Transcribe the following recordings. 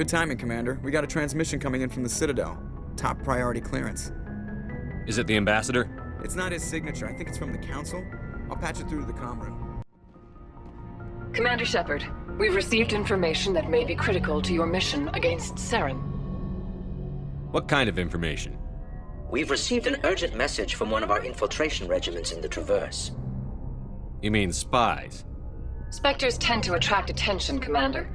Good timing, Commander. We got a transmission coming in from the Citadel. Top priority clearance. Is it the ambassador? It's not his signature. I think it's from the Council. I'll patch it through to the comm room. Commander Shepard, we've received information that may be critical to your mission against Saren. What kind of information? We've received an urgent message from one of our infiltration regiments in the Traverse. You mean spies? Spectres tend to attract attention, Commander,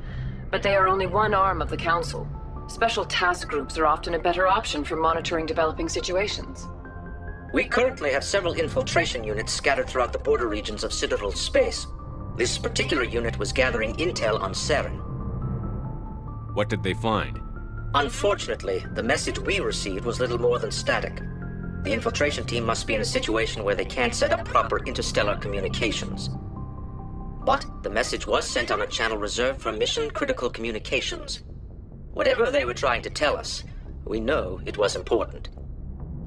but they are only one arm of the Council. Special task groups are often a better option for monitoring developing situations. We currently have several infiltration units scattered throughout the border regions of Citadel space. This particular unit was gathering intel on Saren. What did they find? Unfortunately, the message we received was little more than static. The infiltration team must be in a situation where they can't set up proper interstellar communications. But the message was sent on a channel reserved for mission-critical communications. Whatever they were trying to tell us, we know it was important.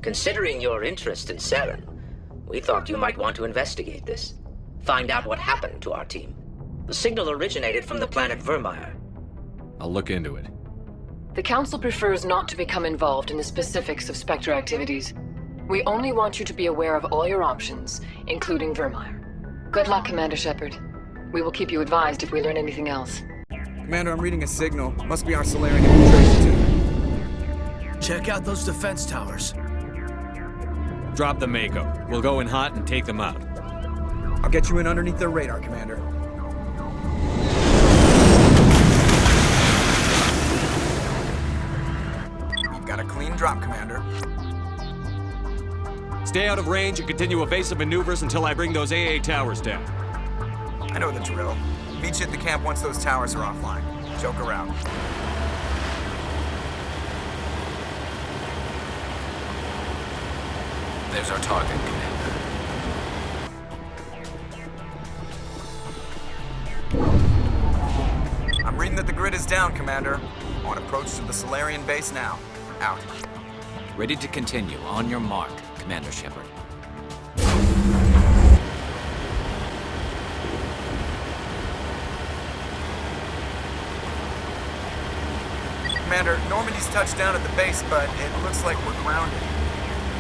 Considering your interest in Saren, we thought you might want to investigate this. Find out what happened to our team. The signal originated from the planet Virmire. I'll look into it. The Council prefers not to become involved in the specifics of Spectre activities. We only want you to be aware of all your options, including Virmire. Good luck, Commander Shepard. We will keep you advised if we learn anything else. Commander, I'm reading a signal. Must be our Solarian infiltration team. Check out those defense towers. Drop the Mako. We'll go in hot and take them out. I'll get you in underneath their radar, Commander. You've got a clean drop, Commander. Stay out of range and continue evasive maneuvers until I bring those AA towers down. I know the drill. Meet you at the camp once those towers are offline. Joke around. There's our target, Commander. I'm reading that the grid is down, Commander. On approach to the Solarian base now. Out. Ready to continue. On your mark, Commander Shepard. Commander, Normandy's touched down at the base, but it looks like we're grounded.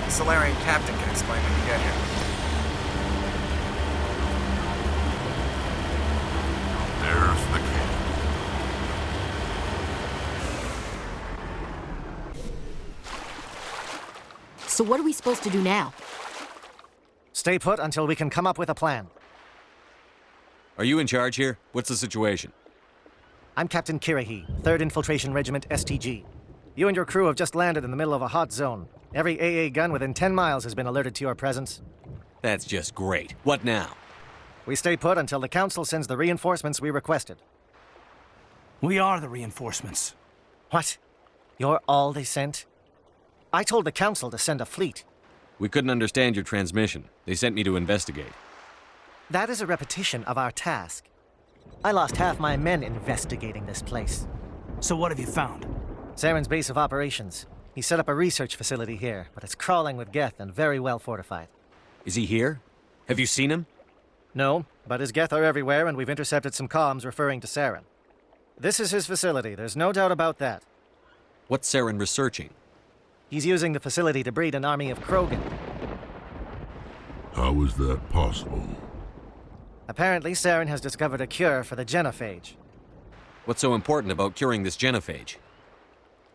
The Solarian captain can explain when you get here. There's the camp. So what are we supposed to do now? Stay put until we can come up with a plan. Are you in charge here? What's the situation? I'm Captain Kirahi, 3rd Infiltration Regiment STG. You and your crew have just landed in the middle of a hot zone. Every AA gun within 10 miles has been alerted to your presence. That's just great. What now? We stay put until the Council sends the reinforcements we requested. We are the reinforcements. What? You're all they sent? I told the Council to send a fleet. We couldn't understand your transmission. They sent me to investigate. That is a repetition of our task. I lost half my men investigating this place. So what have you found? Saren's base of operations. He set up a research facility here, but it's crawling with Geth and very well fortified. Is he here? Have you seen him? No, but his Geth are everywhere, and we've intercepted some comms referring to Saren. This is his facility, there's no doubt about that. What's Saren researching? He's using the facility to breed an army of Krogan. How is that possible? Apparently, Saren has discovered a cure for the genophage. What's so important about curing this genophage?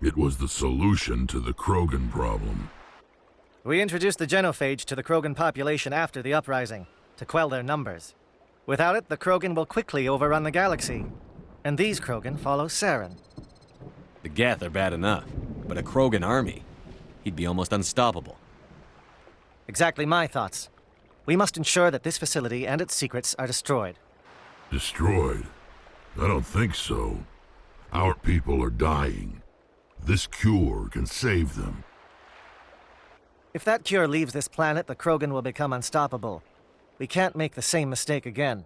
It was the solution to the Krogan problem. We introduced the genophage to the Krogan population after the uprising, to quell their numbers. Without it, the Krogan will quickly overrun the galaxy. And these Krogan follow Saren. The Geth are bad enough, but a Krogan army? He'd be almost unstoppable. Exactly my thoughts. We must ensure that this facility and its secrets are destroyed. Destroyed? I don't think so. Our people are dying. This cure can save them. If that cure leaves this planet, the Krogan will become unstoppable. We can't make the same mistake again.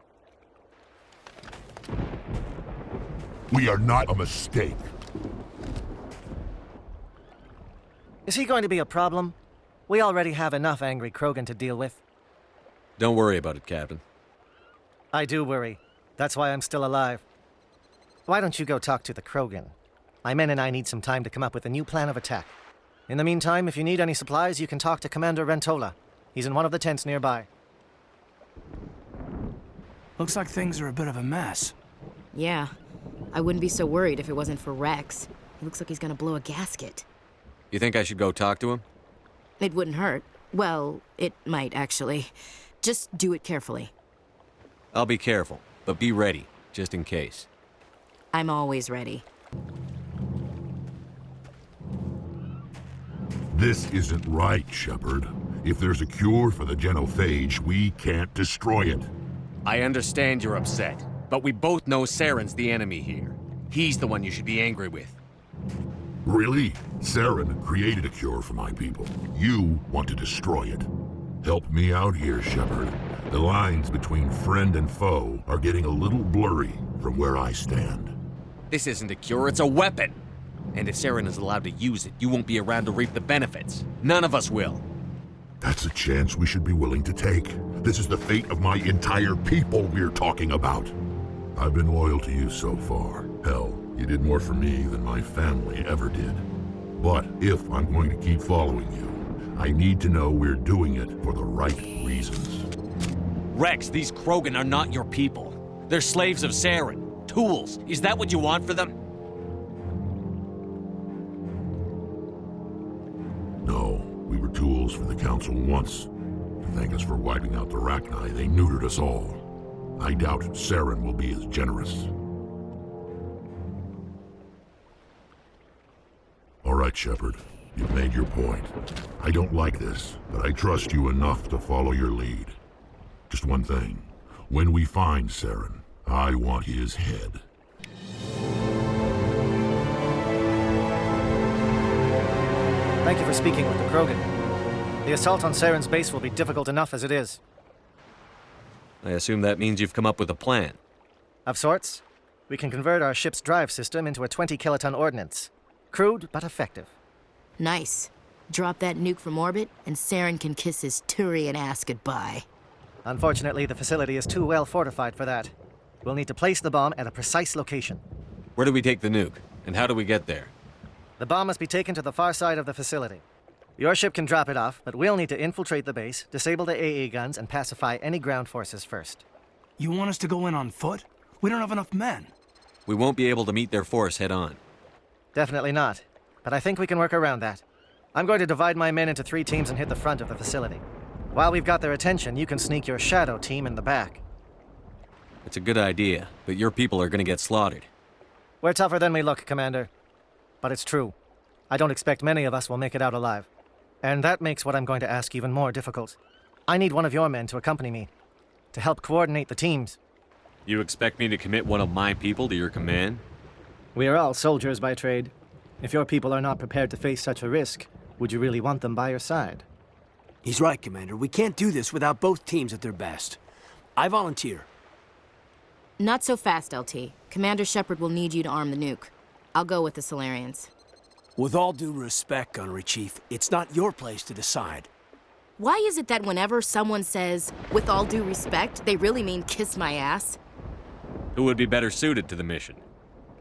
We are not a mistake. Is he going to be a problem? We already have enough angry Krogan to deal with. Don't worry about it, Captain. I do worry. That's why I'm still alive. Why don't you go talk to the Krogan? My men and I need some time to come up with a new plan of attack. In the meantime, if you need any supplies, you can talk to Commander Rentola. He's in one of the tents nearby. Looks like things are a bit of a mess. Yeah. I wouldn't be so worried if it wasn't for Rex. He looks like he's gonna blow a gasket. You think I should go talk to him? It wouldn't hurt. Well, it might, actually. Just do it carefully. I'll be careful, but be ready, just in case. I'm always ready. This isn't right, Shepard. If there's a cure for the genophage, we can't destroy it. I understand you're upset, but we both know Saren's the enemy here. He's the one you should be angry with. Really? Saren created a cure for my people. You want to destroy it. Help me out here, Shepard. The lines between friend and foe are getting a little blurry from where I stand. This isn't a cure, it's a weapon! And if Saren is allowed to use it, you won't be around to reap the benefits. None of us will. That's a chance we should be willing to take. This is the fate of my entire people we're talking about. I've been loyal to you so far. Hell, you did more for me than my family ever did. But if I'm going to keep following you, I need to know we're doing it for the right reasons. Rex, these Krogan are not your people. They're slaves of Saren. Tools. Is that what you want for them? No, we were tools for the Council once. To thank us for wiping out the Rachni, they neutered us all. I doubt Saren will be as generous. All right, Shepard. You've made your point. I don't like this, but I trust you enough to follow your lead. Just one thing. When we find Saren, I want his head. Thank you for speaking with the Krogan. The assault on Saren's base will be difficult enough as it is. I assume that means you've come up with a plan. Of sorts. We can convert our ship's drive system into a 20-kiloton ordnance. Crude, but effective. Nice. Drop that nuke from orbit, and Saren can kiss his Turian ass goodbye. Unfortunately, the facility is too well fortified for that. We'll need to place the bomb at a precise location. Where do we take the nuke? And how do we get there? The bomb must be taken to the far side of the facility. Your ship can drop it off, but we'll need to infiltrate the base, disable the AA guns, and pacify any ground forces first. You want us to go in on foot? We don't have enough men. We won't be able to meet their force head on. Definitely not. But I think we can work around that. I'm going to divide my men into 3 teams and hit the front of the facility. While we've got their attention, you can sneak your shadow team in the back. It's a good idea, but your people are gonna get slaughtered. We're tougher than we look, Commander. But it's true. I don't expect many of us will make it out alive. And that makes what I'm going to ask even more difficult. I need one of your men to accompany me, to help coordinate the teams. You expect me to commit one of my people to your command? We are all soldiers by trade. If your people are not prepared to face such a risk, would you really want them by your side? He's right, Commander. We can't do this without both teams at their best. I volunteer. Not so fast, LT. Commander Shepard will need you to arm the nuke. I'll go with the Solarians. With all due respect, Gunnery Chief, it's not your place to decide. Why is it that whenever someone says, with all due respect, they really mean kiss my ass? Who would be better suited to the mission?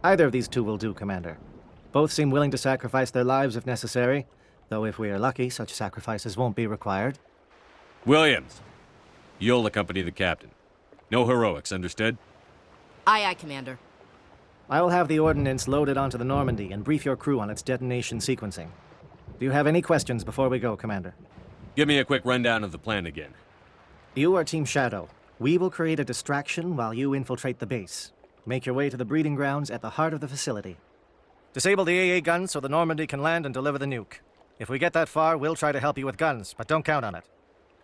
Either of these 2 will do, Commander. Both seem willing to sacrifice their lives if necessary, though if we are lucky, such sacrifices won't be required. Williams, you'll accompany the captain. No heroics, understood? Aye, aye, Commander. I will have the ordnance loaded onto the Normandy and brief your crew on its detonation sequencing. Do you have any questions before we go, Commander? Give me a quick rundown of the plan again. You are Team Shadow. We will create a distraction while you infiltrate the base. Make your way to the breeding grounds at the heart of the facility. Disable the AA guns so the Normandy can land and deliver the nuke. If we get that far, we'll try to help you with guns, but don't count on it.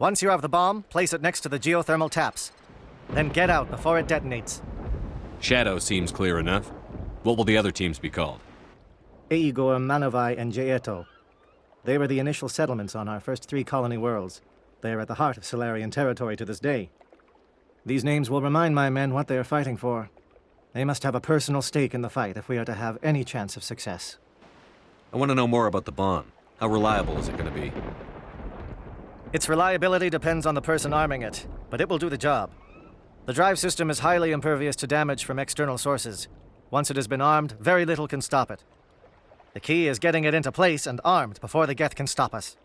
Once you have the bomb, place it next to the geothermal taps. Then get out before it detonates. Shadow seems clear enough. What will the other teams be called? Igor, Manovai, and Jaeto. They were the initial settlements on our first 3 colony worlds. They are at the heart of Solarian territory to this day. These names will remind my men what they are fighting for. They must have a personal stake in the fight if we are to have any chance of success. I want to know more about the bomb. How reliable is it going to be? Its reliability depends on the person arming it, but it will do the job. The drive system is highly impervious to damage from external sources. Once it has been armed, very little can stop it. The key is getting it into place and armed before the Geth can stop us.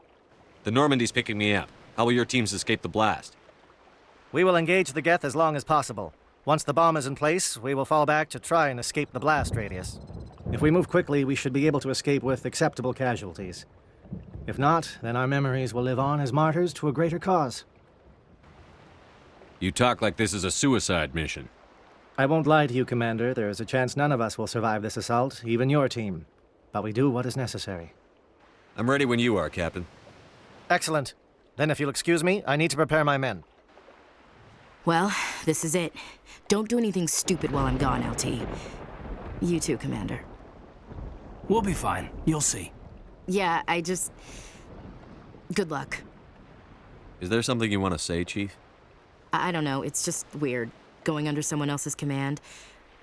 The Normandy's picking me up. How will your teams escape the blast? We will engage the Geth as long as possible. Once the bomb is in place, we will fall back to try and escape the blast radius. If we move quickly, we should be able to escape with acceptable casualties. If not, then our memories will live on as martyrs to a greater cause. You talk like this is a suicide mission. I won't lie to you, Commander. There is a chance none of us will survive this assault, even your team. But we do what is necessary. I'm ready when you are, Captain. Excellent. Then if you'll excuse me, I need to prepare my men. Well, this is it. Don't do anything stupid while I'm gone, LT. You too, Commander. We'll be fine. You'll see. Yeah, Good luck. Is there something you want to say, Chief? I don't know, it's just weird, going under someone else's command.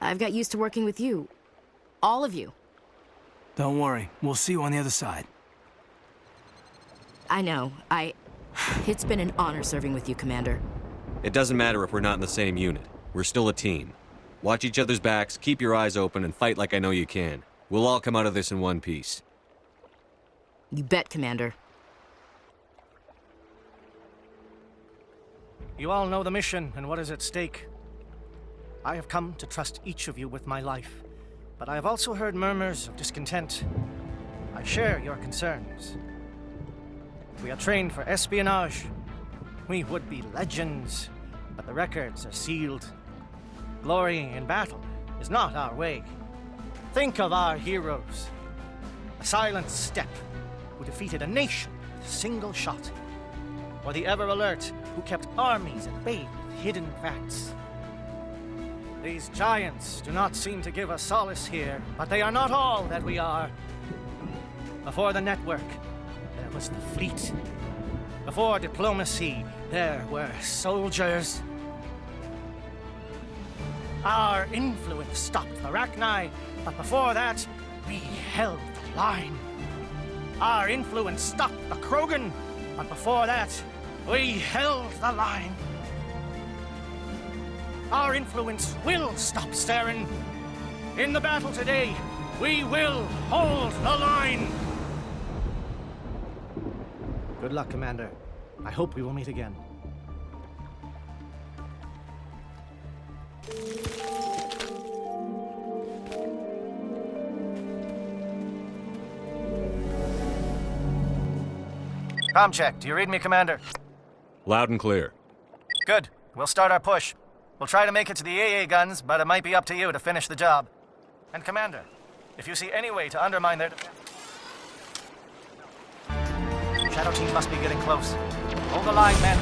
I've got used to working with you. All of you. Don't worry. We'll see you on the other side. I know. It's been an honor serving with you, Commander. It doesn't matter if we're not in the same unit. We're still a team. Watch each other's backs, keep your eyes open, and fight like I know you can. We'll all come out of this in one piece. You bet, Commander. You all know the mission and what is at stake. I have come to trust each of you with my life, but I have also heard murmurs of discontent. I share your concerns. We are trained for espionage. We would be legends, but the records are sealed. Glorying in battle is not our way. Think of our heroes. The silent step who defeated a nation with a single shot. Or the ever-alert who kept armies at bay with hidden facts. These giants do not seem to give us solace here, but they are not all that we are. Before the network, there was the fleet. Before diplomacy, there were soldiers. Our influence stopped the Rachni, but before that, we held the line. Our influence stopped the Krogan, but before that, we held the line. Our influence will stop Saren. In the battle today, we will hold the line. Good luck, Commander. I hope we will meet again. Comm check. Do you read me, Commander? Loud and clear. Good. We'll start our push. We'll try to make it to the AA guns, but it might be up to you to finish the job. And Commander, if you see any way to undermine their defense... Shadow team must be getting close. Hold the line, men.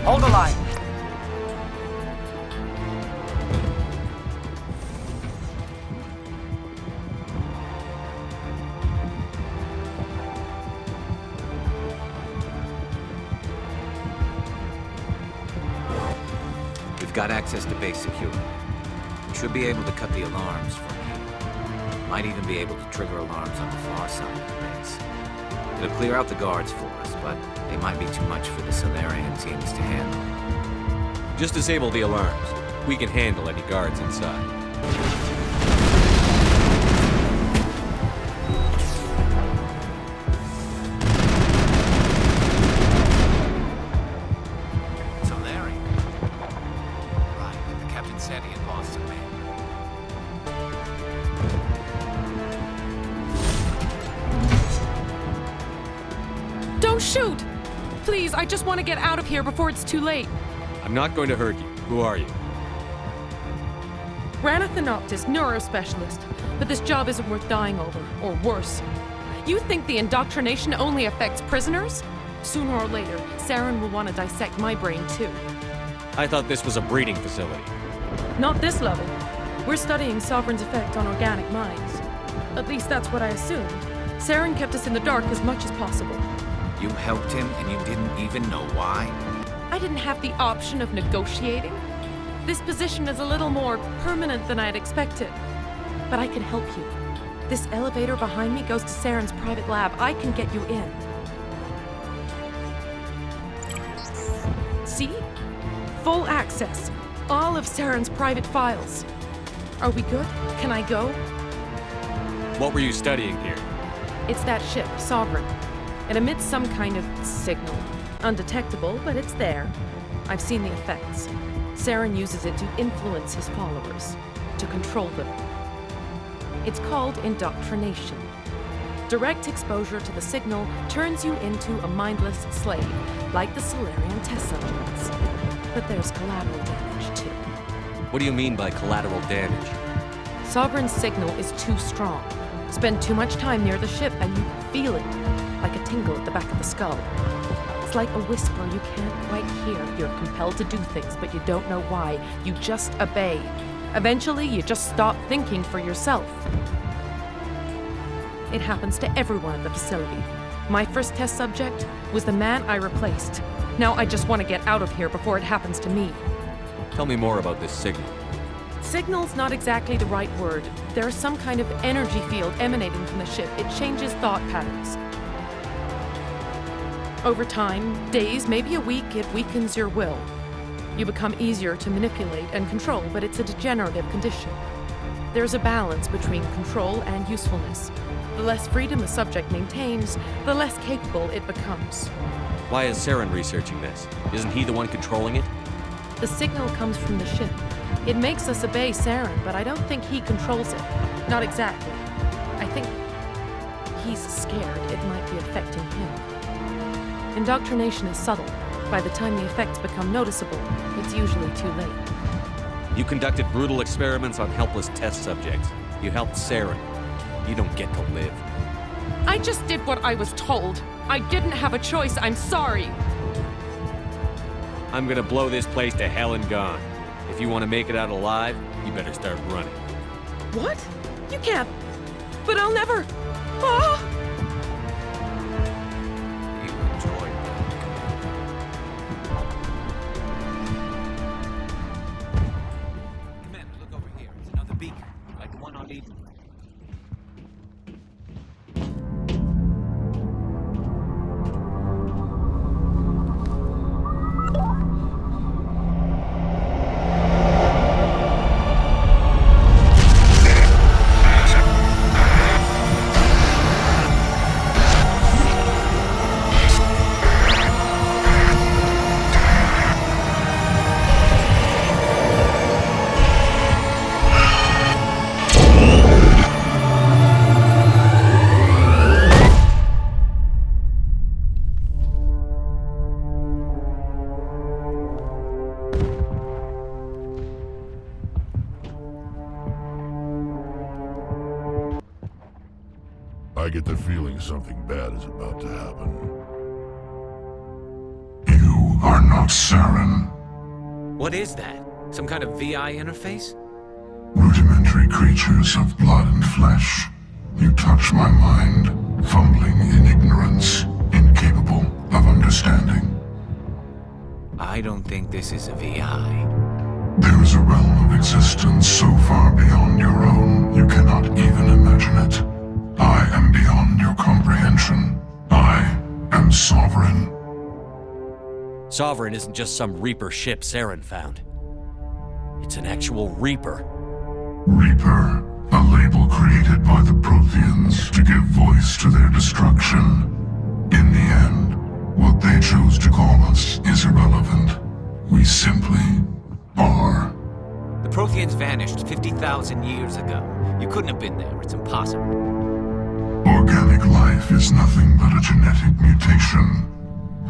Hold the line. We've got access to base security. We should be able to cut the alarms from here. Might even be able to trigger alarms on the far side of the base. It'll clear out the guards for us, but they might be too much for the Solarian teams to handle. Just disable the alarms. We can handle any guards inside. Solarian? Right, like the Captain said he had lost some men. Don't shoot! Please, I just want to get out of here before it's too late. I'm not going to hurt you. Who are you? Ranathanoptis, neurospecialist. But this job isn't worth dying over, or worse. You think the indoctrination only affects prisoners? Sooner or later, Saren will want to dissect my brain too. I thought this was a breeding facility. Not this level. We're studying Sovereign's effect on organic minds. At least that's what I assumed. Saren kept us in the dark as much as possible. You helped him and you didn't even know why? I didn't have the option of negotiating. This position is a little more permanent than I had expected. But I can help you. This elevator behind me goes to Saren's private lab. I can get you in. See? Full access. All of Saren's private files. Are we good? Can I go? What were you studying here? It's that ship, Sovereign. It emits some kind of signal. Undetectable, but it's there. I've seen the effects. Saren uses it to influence his followers, to control them. It's called indoctrination. Direct exposure to the signal turns you into a mindless slave, like the Solarian test subjects. But there's collateral damage, too. What do you mean by collateral damage? Sovereign's signal is too strong. Spend too much time near the ship and you feel it, like a tingle at the back of the skull. It's like a whisper you can't quite hear. You're compelled to do things, but you don't know why. You just obey. Eventually, you just stop thinking for yourself. It happens to everyone at the facility. My first test subject was the man I replaced. Now I just want to get out of here before it happens to me. Tell me more about this signal. Signal's not exactly the right word. There's some kind of energy field emanating from the ship. It changes thought patterns. Over time, days, maybe a week, it weakens your will. You become easier to manipulate and control, but it's a degenerative condition. There's a balance between control and usefulness. The less freedom the subject maintains, the less capable it becomes. Why is Saren researching this? Isn't he the one controlling it? The signal comes from the ship. It makes us obey Saren, but I don't think he controls it. Not exactly. I think he's scared it might be affecting him. Indoctrination is subtle. By the time the effects become noticeable, it's usually too late. You conducted brutal experiments on helpless test subjects. You helped Saren. You don't get to live. I just did what I was told. I didn't have a choice. I'm sorry. I'm gonna blow this place to hell and gone. If you want to make it out alive, you better start running. What? You can't. But I'll never. Ah! You enjoy it. Commander, look over here. It's another beacon, like the one on Eden. I get the feeling something bad is about to happen. You are not Saren. What is that? Some kind of VI interface? Rudimentary creatures of blood and flesh. You touch my mind, fumbling in ignorance, incapable of understanding. I don't think this is a VI. There is a realm of existence so far beyond your own, you cannot even imagine it. I am beyond your comprehension. I am Sovereign. Sovereign isn't just some Reaper ship Saren found. It's an actual Reaper. Reaper, a label created by the Protheans to give voice to their destruction. In the end, what they chose to call us is irrelevant. We simply are. The Protheans vanished 50,000 years ago. You couldn't have been there. It's impossible. Organic life is nothing but a genetic mutation.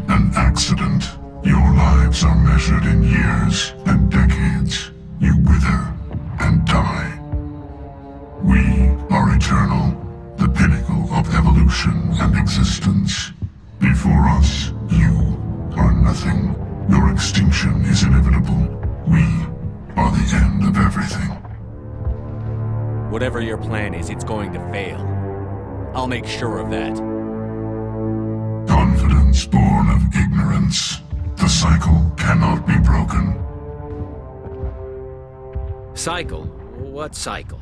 An accident. Your lives are measured in years and decades. You wither and die. We are eternal, the pinnacle of evolution and existence. Before us, you are nothing. Your extinction is inevitable. We are the end of everything. Whatever your plan is, it's going to fail. I'll make sure of that. Confidence born of ignorance. The cycle cannot be broken. Cycle? What cycle?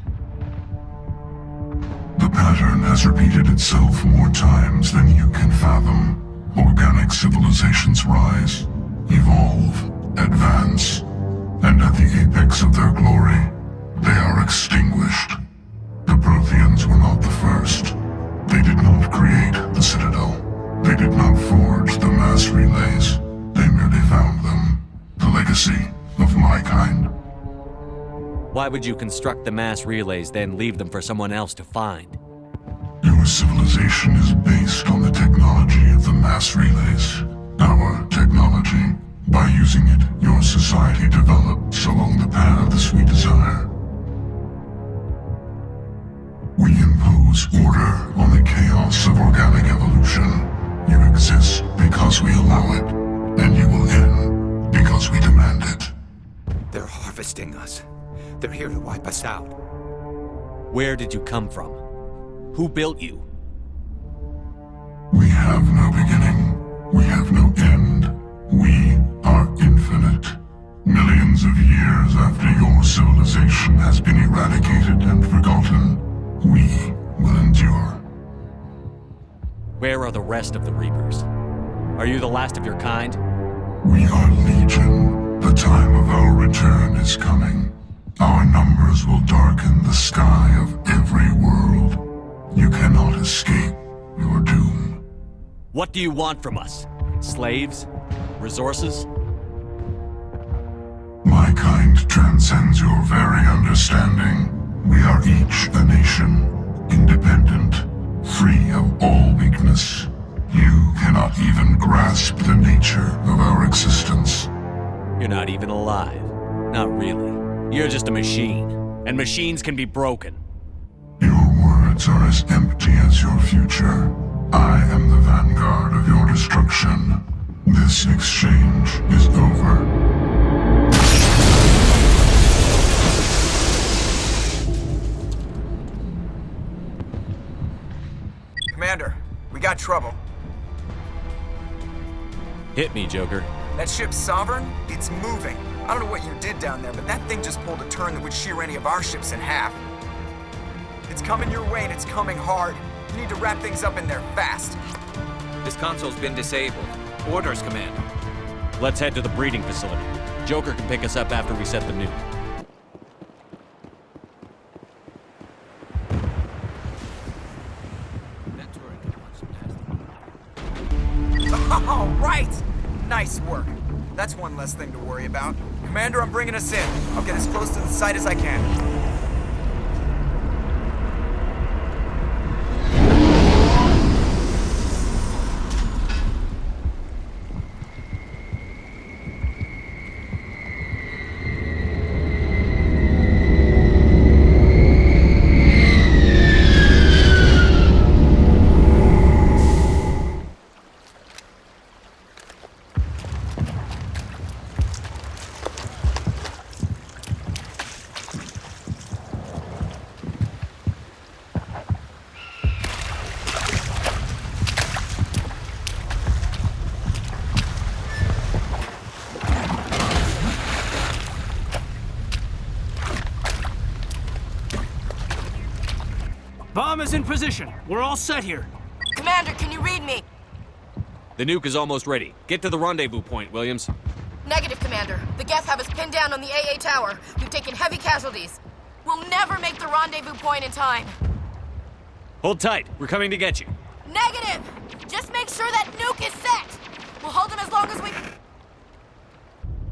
The pattern has repeated itself more times than you can fathom. Organic civilizations rise, evolve, advance, and at the apex of their glory, they are extinguished. The Protheans were not the first. They did not create the Citadel. They did not forge the mass relays. They merely found them. The legacy of my kind. Why would you construct the mass relays, then leave them for someone else to find? Your civilization is based on the technology of the mass relays. Our technology. By using it, your society develops along the paths we desire. We impose order on the chaos of organic evolution. You exist because we allow it, and you will end because we demand it. They're harvesting us. They're here to wipe us out. Where did you come from? Who built you? We have no beginning. We have no end. We are infinite. Millions of years after your civilization has been eradicated and forgotten, we will endure. Where are the rest of the Reapers? Are you the last of your kind? We are Legion. The time of our return is coming. Our numbers will darken the sky of every world. You cannot escape your doom. What do you want from us? Slaves? Resources? My kind transcends your very understanding. We are each a nation, independent, free of all weakness. You cannot even grasp the nature of our existence. You're not even alive. Not really. You're just a machine. And machines can be broken. Your words are as empty as your future. I am the vanguard of your destruction. This exchange is over. Commander, we got trouble. Hit me, Joker. That ship Sovereign, it's moving. I don't know what you did down there, but that thing just pulled a turn that would shear any of our ships in half. It's coming your way and it's coming hard. You need to wrap things up in there fast. This console's been disabled. Orders, Commander. Let's head to the breeding facility. Joker can pick us up after we set the nuke. All right! Nice work. That's one less thing to worry about. Commander, I'm bringing us in. I'll get as close to the site as I can. Bomb is in position. We're all set here. Commander, can you read me? The nuke is almost ready. Get to the rendezvous point, Williams. Negative, Commander. The Geth have us pinned down on the AA tower. We've taken heavy casualties. We'll never make the rendezvous point in time. Hold tight. We're coming to get you. Negative! Just make sure that nuke is set! We'll hold them as long as we...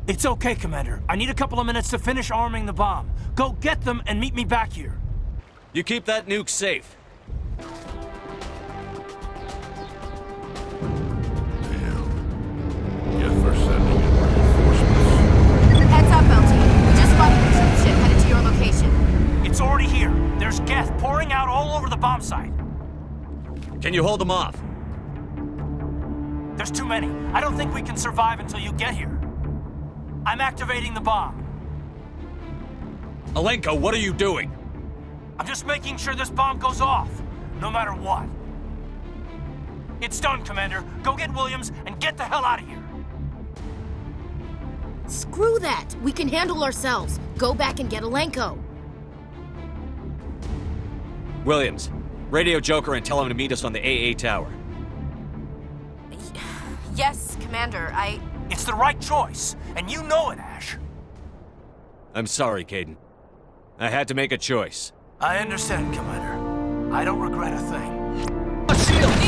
It's okay, Commander. I need a couple of minutes to finish arming the bomb. Go get them and meet me back here. You keep that nuke safe. Yes, we're sending in reinforcements. Heads up, LT. We just spotted a troop ship headed to your location. It's already here. There's Geth pouring out all over the bomb site. Can you hold them off? There's too many. I don't think we can survive until you get here. I'm activating the bomb. Alenko, what are you doing? I'm just making sure this bomb goes off, no matter what. It's done, Commander. Go get Williams and get the hell out of here. Screw that! We can handle ourselves. Go back and get Alenko. Williams, radio Joker and tell him to meet us on the AA tower. Yes, Commander, It's the right choice, and you know it, Ash. I'm sorry, Caden. I had to make a choice. I understand, Commander. I don't regret a thing. A shield!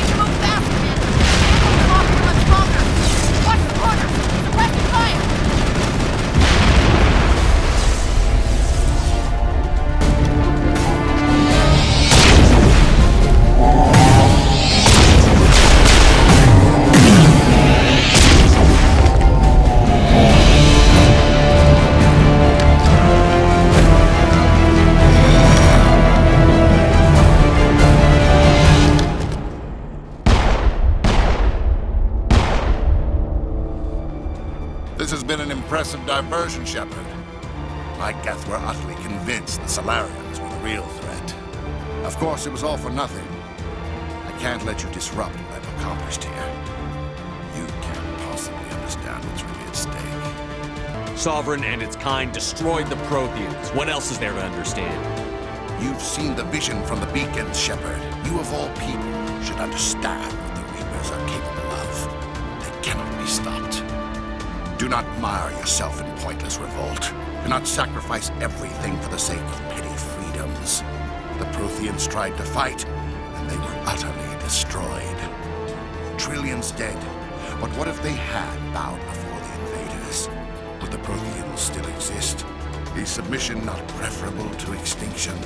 impressive diversion, Shepard. My Geth were utterly convinced the Solarians were the real threat. Of course, it was all for nothing. I can't let you disrupt what I've accomplished here. You can't possibly understand what's really at stake. Sovereign and its kind destroyed the Protheans. What else is there to understand? You've seen the vision from the beacons, Shepard. You of all people should understand what the Reapers are capable of. They cannot be stopped. Do not mire yourself in pointless revolt. Do not sacrifice everything for the sake of petty freedoms. The Protheans tried to fight, and they were utterly destroyed. Trillions dead. But what if they had bowed before the invaders? Would the Protheans still exist? Is submission not preferable to extinction?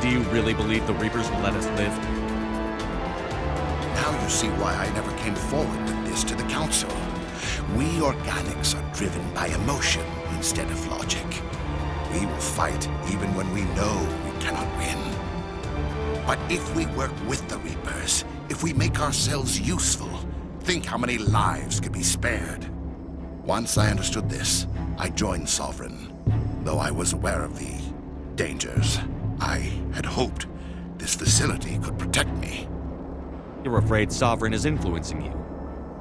Do you really believe the Reapers will let us live? Now you see why I never came forward with this to the Council. We organics are driven by emotion instead of logic. We will fight even when we know we cannot win. But if we work with the Reapers, if we make ourselves useful, think how many lives could be spared. Once I understood this, I joined Sovereign, though I was aware of the dangers. I had hoped this facility could protect me. You're afraid Sovereign is influencing you.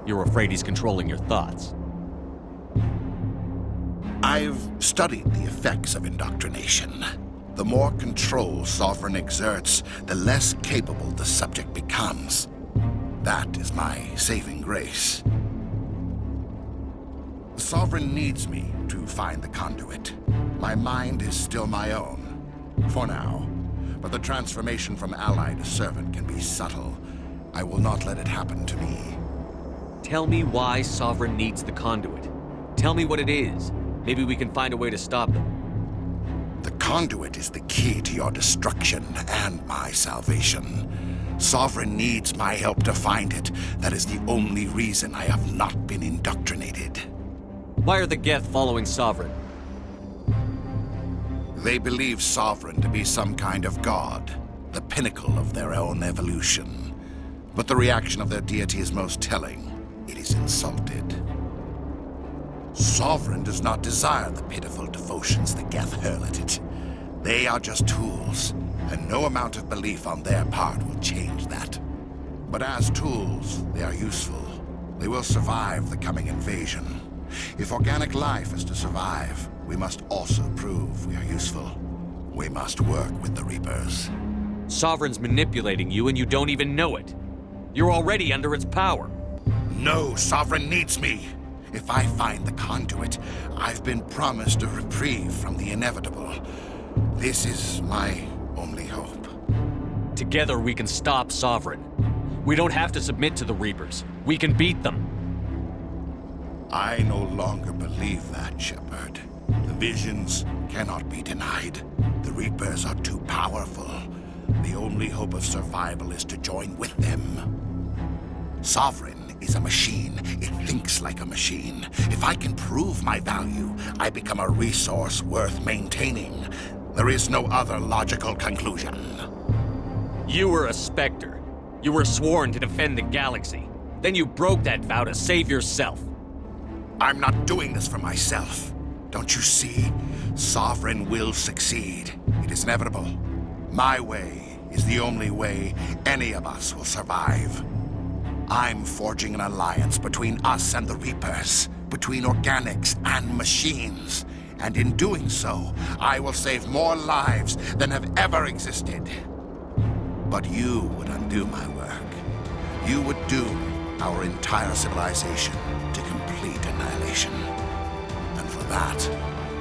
You're afraid he's controlling your thoughts. I've studied the effects of indoctrination. The more control Sovereign exerts, the less capable the subject becomes. That is my saving grace. Sovereign needs me to find the conduit. My mind is still my own, for now. But the transformation from ally to servant can be subtle. I will not let it happen to me. Tell me why Sovereign needs the conduit. Tell me what it is. Maybe we can find a way to stop them. The conduit is the key to your destruction and my salvation. Sovereign needs my help to find it. That is the only reason I have not been indoctrinated. Why are the Geth following Sovereign? They believe Sovereign to be some kind of god, the pinnacle of their own evolution. But the reaction of their deity is most telling. It is insulted. Sovereign does not desire the pitiful devotions the Geth hurl at it. They are just tools, and no amount of belief on their part will change that. But as tools, they are useful. They will survive the coming invasion. If organic life is to survive, we must also prove we are useful. We must work with the Reapers. Sovereign's manipulating you and you don't even know it. You're already under its power. No, Sovereign needs me. If I find the conduit, I've been promised a reprieve from the inevitable. This is my only hope. Together we can stop Sovereign. We don't have to submit to the Reapers. We can beat them. I no longer believe that, Shepard. The visions cannot be denied. The Reapers are too powerful. The only hope of survival is to join with them. Sovereign is a machine. It thinks like a machine. If I can prove my value, I become a resource worth maintaining. There is no other logical conclusion. You were a Spectre. You were sworn to defend the galaxy. Then you broke that vow to save yourself. I'm not doing this for myself. Don't you see? Sovereign will succeed. It is inevitable. My way is the only way any of us will survive. I'm forging an alliance between us and the Reapers, between organics and machines. And in doing so, I will save more lives than have ever existed. But you would undo my work. You would doom our entire civilization to complete annihilation. And for that,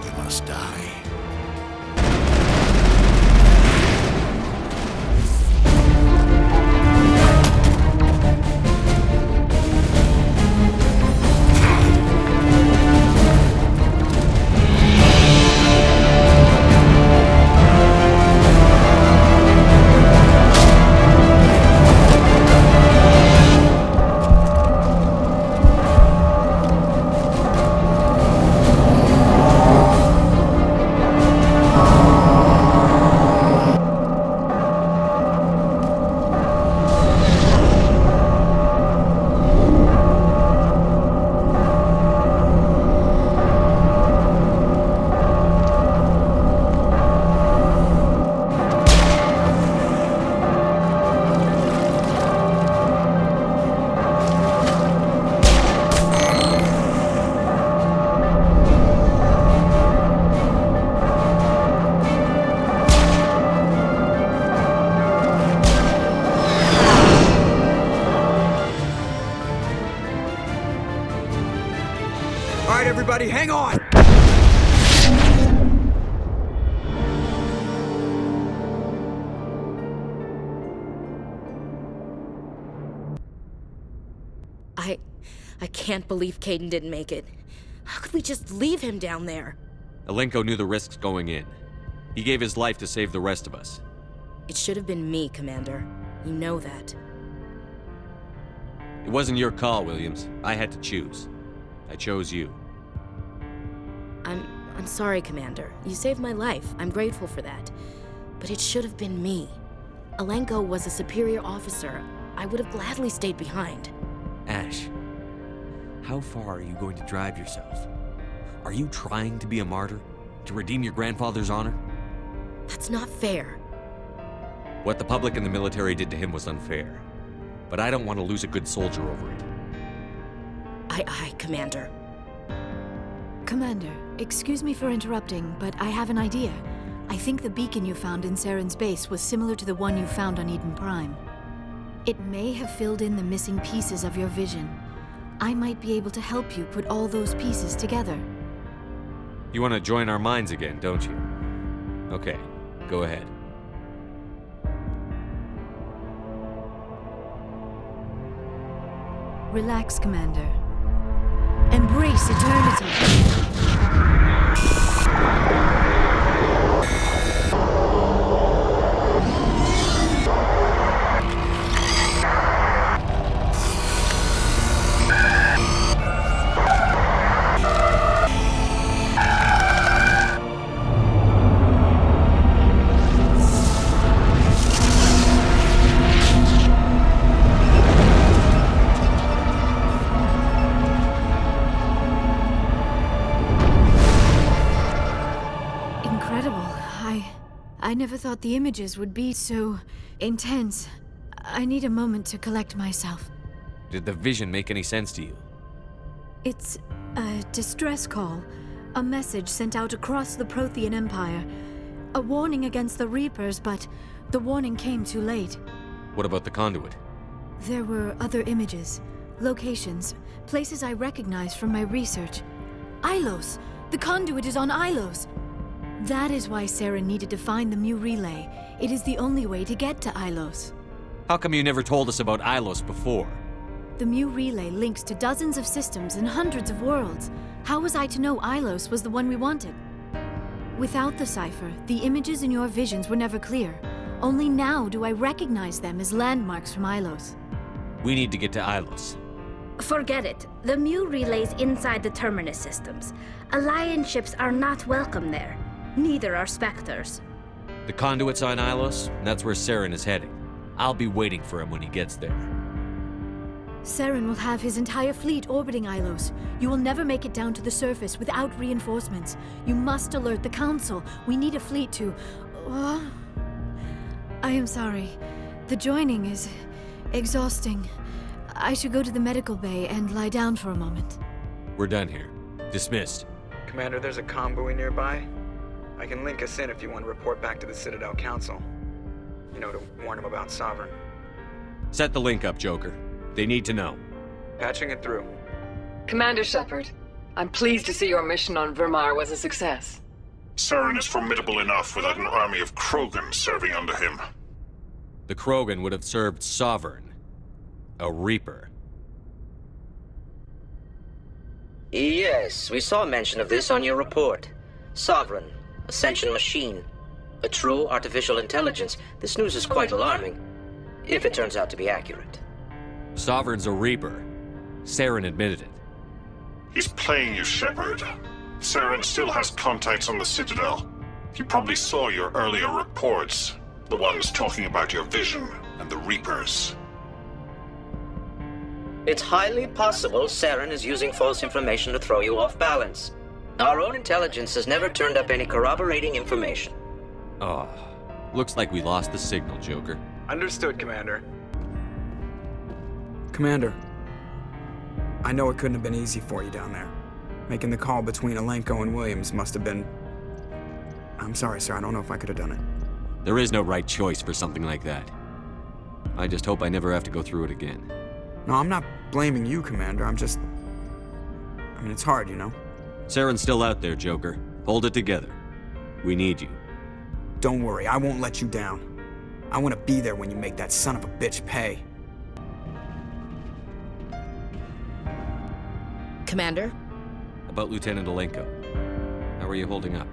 you must die. everybody, hang on! I can't believe Caden didn't make it. How could we just leave him down there? Alenko knew the risks going in. He gave his life to save the rest of us. It should have been me, Commander. You know that. It wasn't your call, Williams. I had to choose. I chose you. I'm sorry, Commander. You saved my life. I'm grateful for that. But it should have been me. Alenko was a superior officer. I would have gladly stayed behind. Ash, how far are you going to drive yourself? Are you trying to be a martyr? To redeem your grandfather's honor? That's not fair. What the public and the military did to him was unfair. But I don't want to lose a good soldier over it. Aye, Commander. Commander, excuse me for interrupting, but I have an idea. I think the beacon you found in Saren's base was similar to the one you found on Eden Prime. It may have filled in the missing pieces of your vision. I might be able to help you put all those pieces together. You want to join our minds again, don't you? Okay, go ahead. Relax, Commander. Embrace eternity. I never thought the images would be so intense. I need a moment to collect myself. Did the vision make any sense to you? It's a distress call. A message sent out across the Prothean Empire. A warning against the Reapers, but the warning came too late. What about the conduit? There were other images, locations, places I recognized from my research. Ilos! The conduit is on Ilos! That is why Saren needed to find the Mu Relay. It is the only way to get to Ilos. How come you never told us about Ilos before? The Mu Relay links to dozens of systems and hundreds of worlds. How was I to know Ilos was the one we wanted? Without the cipher, the images in your visions were never clear. Only now do I recognize them as landmarks from Ilos. We need to get to Ilos. Forget it. The Mu Relay's inside the Terminus systems. Alliance ships are not welcome there. Neither are Spectres. The conduit's on Ilos, and that's where Saren is heading. I'll be waiting for him when he gets there. Saren will have his entire fleet orbiting Ilos. You will never make it down to the surface without reinforcements. You must alert the Council. We need a fleet to... I am sorry. The joining is exhausting. I should go to the medical bay and lie down for a moment. We're done here. Dismissed. Commander, there's a comm buoy nearby. I can link us in if you want to report back to the Citadel Council. You know, to warn them about Sovereign. Set the link up, Joker. They need to know. Patching it through. Commander Shepard, I'm pleased to see your mission on Virmire was a success. Saren is formidable enough without an army of Krogan serving under him. The Krogan would have served Sovereign. A Reaper. Yes, we saw mention of this on your report. Sovereign, a sentient machine, a true artificial intelligence. This news is quite alarming, if it turns out to be accurate. Sovereign's a Reaper. Saren admitted it. He's playing you, Shepard. Saren still has contacts on the Citadel. He probably saw your earlier reports, the ones talking about your vision and the Reapers. It's highly possible Saren is using false information to throw you off balance. Our own intelligence has never turned up any corroborating information. Oh, looks like we lost the signal, Joker. Understood, Commander. Commander, I know it couldn't have been easy for you down there. Making the call between Alenko and Williams must have been... I'm sorry, sir. I don't know if I could have done it. There is no right choice for something like that. I just hope I never have to go through it again. No, I'm not blaming you, Commander. I'm just... I mean, it's hard, you know? Saren's still out there, Joker. Hold it together. We need you. Don't worry, I won't let you down. I want to be there when you make that son of a bitch pay. Commander? About Lieutenant Alenko. How are you holding up?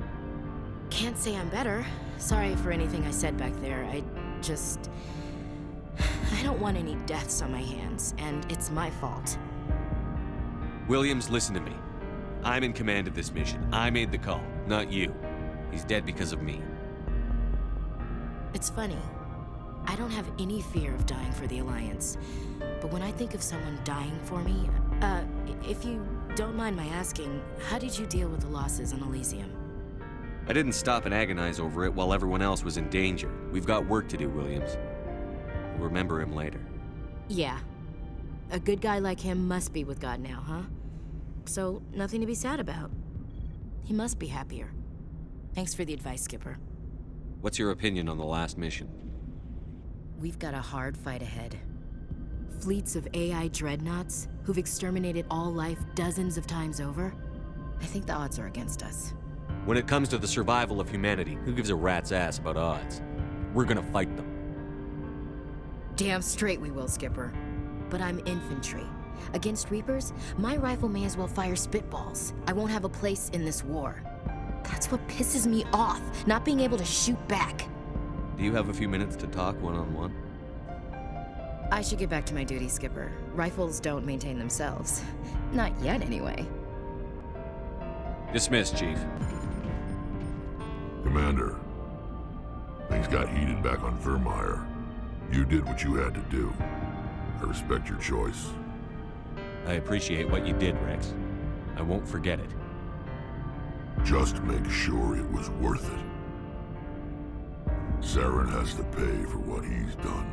Can't say I'm better. Sorry for anything I said back there. I don't want any deaths on my hands, and it's my fault. Williams, listen to me. I'm in command of this mission. I made the call, not you. He's dead because of me. It's funny. I don't have any fear of dying for the Alliance. But when I think of someone dying for me, if you don't mind my asking, how did you deal with the losses on Elysium? I didn't stop and agonize over it while everyone else was in danger. We've got work to do, Williams. We'll remember him later. Yeah. A good guy like him must be with God now, huh? So, nothing to be sad about. He must be happier. Thanks for the advice, Skipper. What's your opinion on the last mission? We've got a hard fight ahead. Fleets of AI dreadnoughts who've exterminated all life dozens of times over. I think the odds are against us. When it comes to the survival of humanity, who gives a rat's ass about odds? We're gonna fight them. Damn straight we will, Skipper. But I'm infantry. Against Reapers, my rifle may as well fire spitballs. I won't have a place in this war. That's what pisses me off, not being able to shoot back. Do you have a few minutes to talk one-on-one? I should get back to my duty, Skipper. Rifles don't maintain themselves. Not yet, anyway. Dismissed, Chief. Commander, things got heated back on Virmire. You did what you had to do. I respect your choice. I appreciate what you did, Rex. I won't forget it. Just make sure it was worth it. Saren has to pay for what he's done.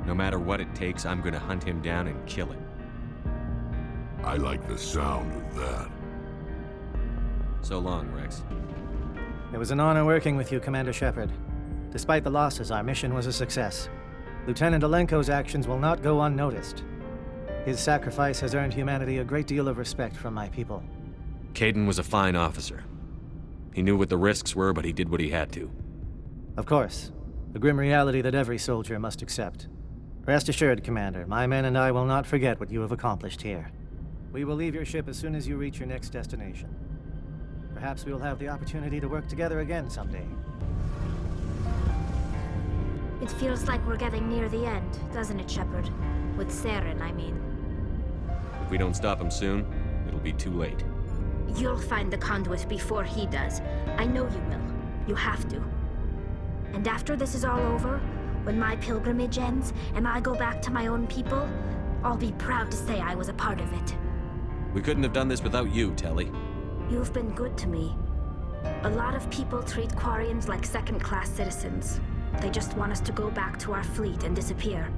No matter what it takes, I'm gonna hunt him down and kill him. I like the sound of that. So long, Rex. It was an honor working with you, Commander Shepard. Despite the losses, our mission was a success. Lieutenant Alenko's actions will not go unnoticed. His sacrifice has earned humanity a great deal of respect from my people. Caden was a fine officer. He knew what the risks were, but he did what he had to. Of course. A grim reality that every soldier must accept. Rest assured, Commander, my men and I will not forget what you have accomplished here. We will leave your ship as soon as you reach your next destination. Perhaps we will have the opportunity to work together again someday. It feels like we're getting near the end, doesn't it, Shepard? With Saren, I mean. If we don't stop him soon, it'll be too late. You'll find the conduit before he does. I know you will. You have to. And after this is all over, when my pilgrimage ends and I go back to my own people, I'll be proud to say I was a part of it. We couldn't have done this without you, Telly. You've been good to me. A lot of people treat Quarians like second-class citizens. They just want us to go back to our fleet and disappear.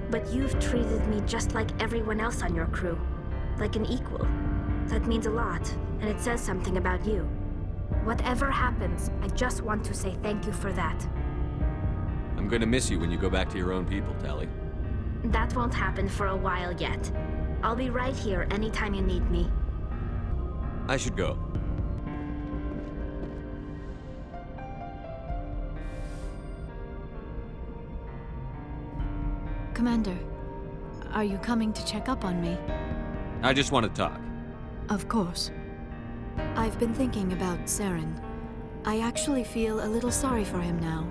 But you've treated me just like everyone else on your crew. Like an equal. That means a lot, and it says something about you. Whatever happens, I just want to say thank you for that. I'm gonna miss you when you go back to your own people, Telly. That won't happen for a while yet. I'll be right here anytime you need me. I should go. Commander, are you coming to check up on me? I just want to talk. Of course. I've been thinking about Saren. I actually feel a little sorry for him now.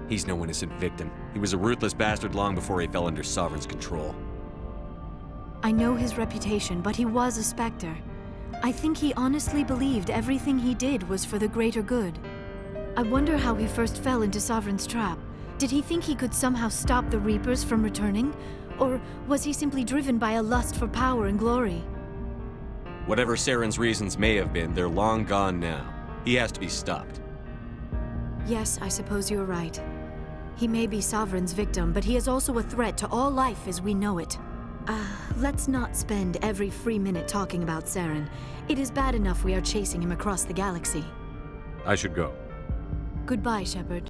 He's no innocent victim. He was a ruthless bastard long before he fell under Sovereign's control. I know his reputation, but he was a Spectre. I think he honestly believed everything he did was for the greater good. I wonder how he first fell into Sovereign's trap. Did he think he could somehow stop the Reapers from returning? Or was he simply driven by a lust for power and glory? Whatever Saren's reasons may have been, they're long gone now. He has to be stopped. Yes, I suppose you're right. He may be Sovereign's victim, but he is also a threat to all life as we know it. Let's not spend every free minute talking about Saren. It is bad enough we are chasing him across the galaxy. I should go. Goodbye, Shepard.